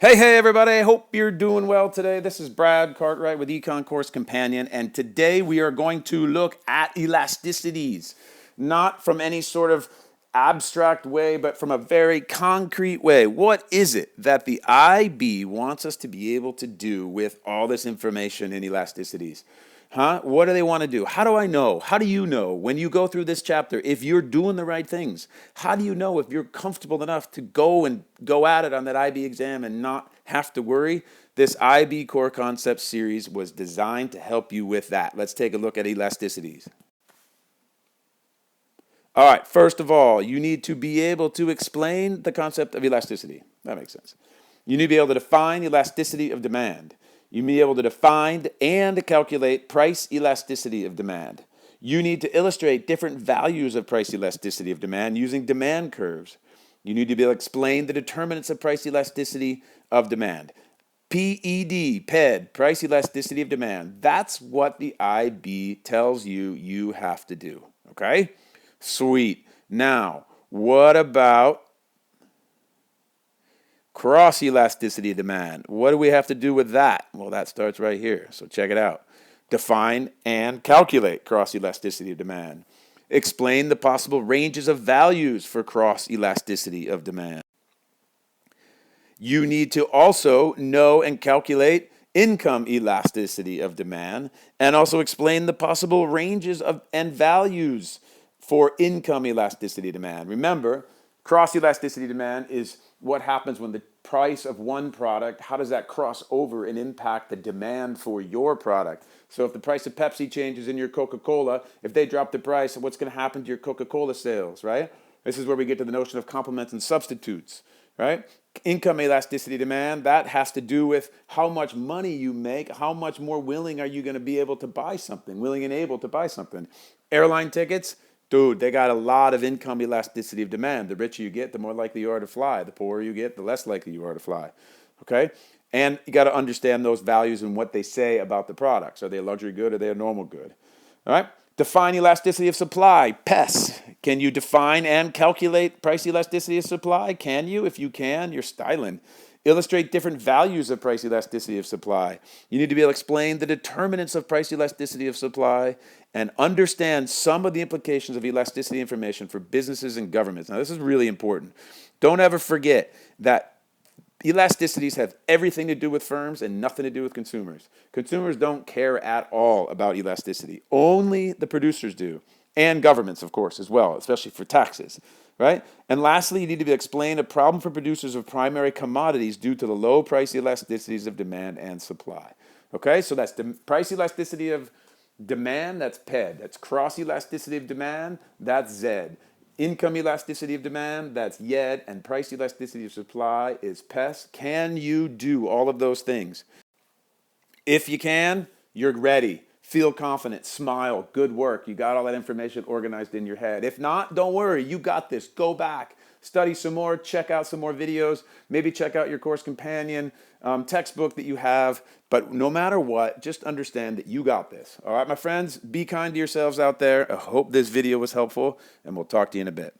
Hey, everybody. I hope you're doing well today. This is Brad Cartwright with Econ Course Companion, and today we are going to look at elasticities, not from any sort of abstract way, but from a very concrete way. What is it that the IB wants us to be able to do with all this information in elasticities? What do they want to do? How do I know? How do you know when you go through this chapter if you're doing the right things? How do you know if you're comfortable enough to go at it on that IB exam and not have to worry? This IB Core Concepts series was designed to help you with that. Let's take a look at elasticities. All right, first of all, you need to be able to explain the concept of elasticity. That makes sense. You need to be able to define elasticity of demand. You need to be able to define and calculate price elasticity of demand. You need to illustrate different values of price elasticity of demand using demand curves. You need to be able to explain the determinants of price elasticity of demand. PED, price elasticity of demand. That's what the IB tells you you have to do, okay? Sweet. Now, what about cross elasticity of demand? What do we have to do with that? Well, that starts right here. So check it out. Define and calculate cross elasticity of demand. Explain the possible ranges of values for cross elasticity of demand. You need to also know and calculate income elasticity of demand and also explain the possible ranges of and values for income elasticity demand. Remember, cross elasticity demand is what happens when the price of one product, how does that cross over and impact the demand for your product? So if the price of Pepsi changes in your Coca-Cola, if they drop the price, what's going to happen to your Coca-Cola sales, right? This is where we get to the notion of complements and substitutes, right? Income elasticity demand, that has to do with how much money you make, how much more willing are you going to be able to buy something, willing and able to buy something. Airline tickets, dude, they got a lot of income elasticity of demand. The richer you get, the more likely you are to fly. The poorer you get, the less likely you are to fly. Okay? And you got to understand those values and what they say about the products. Are they a luxury good or are they a normal good? All right? Define elasticity of supply, PES. Can you define and calculate price elasticity of supply? Can you? If you can, you're styling. Illustrate different values of price elasticity of supply. You need to be able to explain the determinants of price elasticity of supply and understand some of the implications of elasticity information for businesses and governments. Now, this is really important. Don't ever forget that elasticities have everything to do with firms and nothing to do with consumers. Consumers don't care at all about elasticity. Only the producers do, and governments, of course, as well, especially for taxes, right? And lastly, you need to be explain a problem for producers of primary commodities due to the low price elasticities of demand and supply. Okay, so that's the price elasticity of demand, that's PED. That's cross elasticity of demand, that's Z. Income elasticity of demand, that's YED, and price elasticity of supply is PES. Can you do all of those things? If you can, you're ready. Feel confident, smile, good work. You got all that information organized in your head. If not, don't worry, you got this. Go back, study some more, check out some more videos, maybe check out your course companion textbook that you have. But no matter what, just understand that you got this. All right, my friends, be kind to yourselves out there. I hope this video was helpful, and we'll talk to you in a bit.